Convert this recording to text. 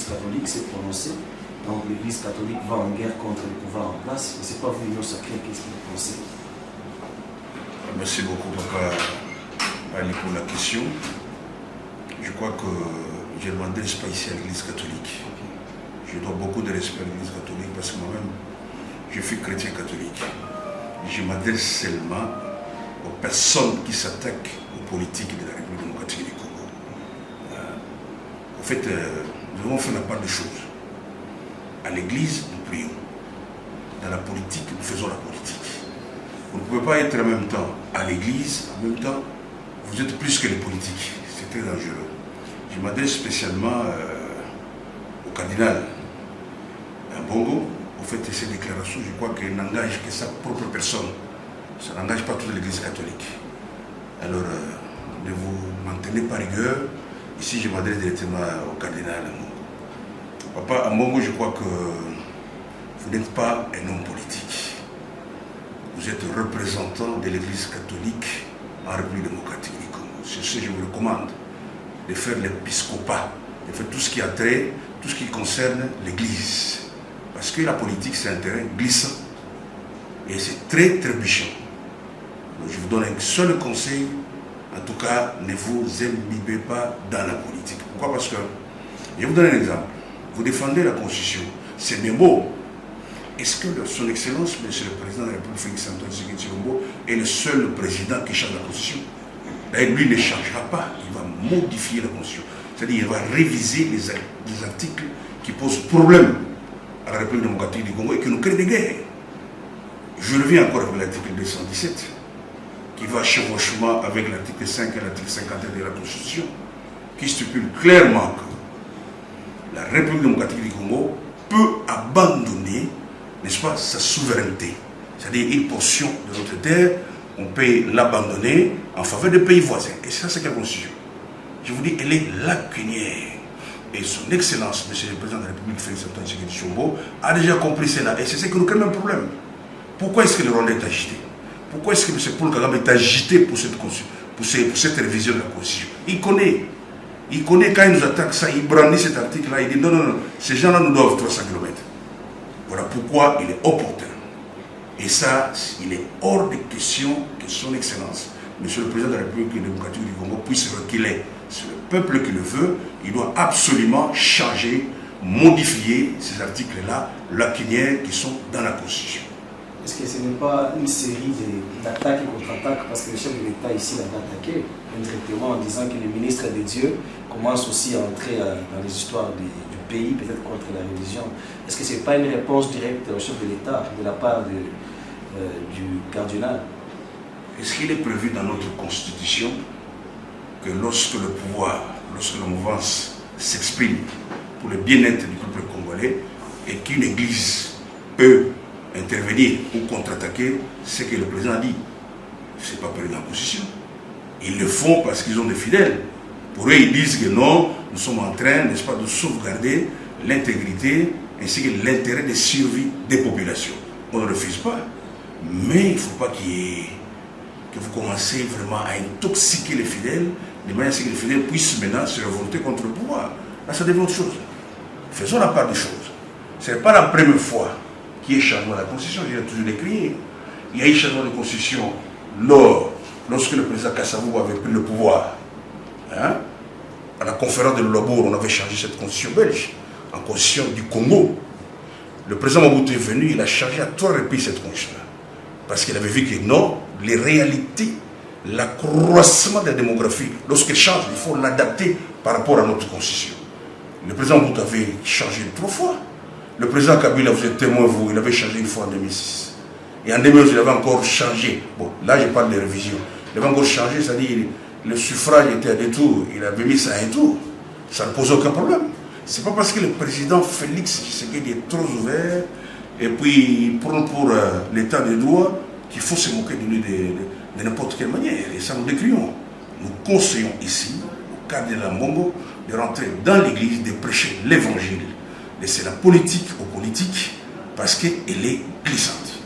catholique s'est prononcée. Donc l'Église catholique va en guerre contre le pouvoir en place. Je ne sais pas vous, Union Sacrée, qu'est-ce que vous pensez? Merci beaucoup, Papa Ali, pour la question. Je crois que je ne m'adresse pas ici à l'Église catholique. Je dois beaucoup de respect à l'Église catholique parce que moi-même, je suis chrétien catholique. Je m'adresse seulement aux personnes qui s'attaquent aux politiques de la République démocratique du Congo. En fait, nous devons faire la part des choses. À l'Église, nous prions. Dans la politique, nous faisons la politique. Vous ne pouvez pas être en même temps à l'Église, en même temps, vous êtes plus que les politiques. C'est très dangereux. Je m'adresse spécialement au cardinal Mbongo. En fait, ces déclarations, je crois qu'elles n'engagent que sa propre personne. Ça n'engage pas toute l'Église catholique. Alors, ne vous maintenez pas rigueur. Ici, je m'adresse directement au cardinal Mbongo. Papa Mbongo, je crois que vous n'êtes pas un homme politique. Vous êtes représentant de l'Église catholique en République démocratique du Congo. C'est ce que je vous recommande, de faire l'épiscopat, de faire tout ce qui a trait, tout ce qui concerne l'Église. Parce que la politique, c'est un terrain glissant. Et c'est très trébuchant. Donc, je vous donne un seul conseil. En tout cas, ne vous imbibez pas dans la politique. Pourquoi? Parce que, je vais vous donner un exemple. Vous défendez la Constitution. C'est bien beau. Est-ce que son Excellence, Monsieur le Président de la République, Félix Antoine Tshisekedi Tshilombo, est le seul président qui change la Constitution? D'ailleurs, lui ne changera pas. Il va modifier la Constitution. C'est-à-dire qu'il va réviser les articles qui posent problème à la République démocratique du Congo et qui nous créent des guerres. Je reviens encore avec l'article 217, qui va chevauchement avec l'article 5 et l'article 51 de la Constitution, qui stipule clairement que la République démocratique du Congo peut abandonner, n'est-ce pas, sa souveraineté. C'est-à-dire une portion de notre terre, on peut l'abandonner en faveur des pays voisins. Et ça, c'est quelle Constitution? Je vous dis, elle est lacunaire. Et son Excellence, Monsieur le Président de la République, Félix Antoine Tshisekedi Tshilombo, a déjà compris cela. Et c'est ce qui nous crée un problème. Pourquoi est-ce que le Rwanda est agité? Pourquoi est-ce que M. Paul Kagame est agité pour cette révision de la Constitution? Il connaît. Il connaît quand il nous attaque ça, il brandit cet article-là, il dit non, non, non, ces gens-là nous doivent 300 km. Voilà pourquoi il est opportun. Et ça, il est hors de question que son Excellence, Monsieur le Président de la République démocratique du Congo, puisse reculer. C'est le peuple qui le veut, il doit absolument changer, modifier ces articles-là, lacunaires qui sont dans la Constitution. Est-ce que ce n'est pas une série d'attaques et contre-attaques parce que le chef de l'État ici l'avait attaqué indirectement en disant que le ministre de Dieu commence aussi à entrer dans les histoires du pays, peut-être contre la religion. Est-ce que ce n'est pas une réponse directe au chef de l'État de la part du cardinal? Est-ce qu'il est prévu dans notre Constitution que lorsque le pouvoir, lorsque la mouvance s'exprime pour le bien-être du peuple congolais et qu'une église peut intervenir ou contre-attaquer, ce que le président a dit? Ce n'est pas prévu dans la Constitution. Ils le font parce qu'ils ont des fidèles. Pour eux, ils disent que non, nous sommes en train, n'est-ce pas, de sauvegarder l'intégrité ainsi que l'intérêt de survie des populations. On ne refuse pas. Mais il ne faut pas que vous commencez vraiment à intoxiquer les fidèles, de manière à ce que les fidèles puissent maintenant se révolter contre le pouvoir. Là, ça devient autre chose. Faisons la part des choses. Ce n'est pas la première fois qu'il y a changement de la Constitution, j'ai toujours décrié. Il y a eu changement de Constitution lorsque le président Kassavou avait pris le pouvoir. Hein? À la conférence de Luabour, on avait changé cette Constitution belge en Constitution du Congo. Le président Mobutu est venu, il a changé à 3 reprises cette Constitution-là. Parce qu'il avait vu que non, les réalités, l'accroissement de la démographie, lorsqu'elle change, il faut l'adapter par rapport à notre Constitution. Le président Mobutu avait changé 3 fois. Le président Kabila, vous êtes témoin, vous, il avait changé une fois en 2006. Et en 2011, il avait encore changé. Bon, là, je parle de révision. Il avait encore changé, c'est-à-dire le suffrage était à 2 tours. Il avait mis ça à 1 tour. Ça ne pose aucun problème. Ce n'est pas parce que le président Félix Tshisekedi est trop ouvert et puis il prend pour l'état de droit qu'il faut se moquer de lui de n'importe quelle manière. Et ça, nous décrions. Nous conseillons ici, au cardinal Mbongo, de rentrer dans l'église, de prêcher l'évangile. Laisser la politique aux politiques parce qu'elle est glissante.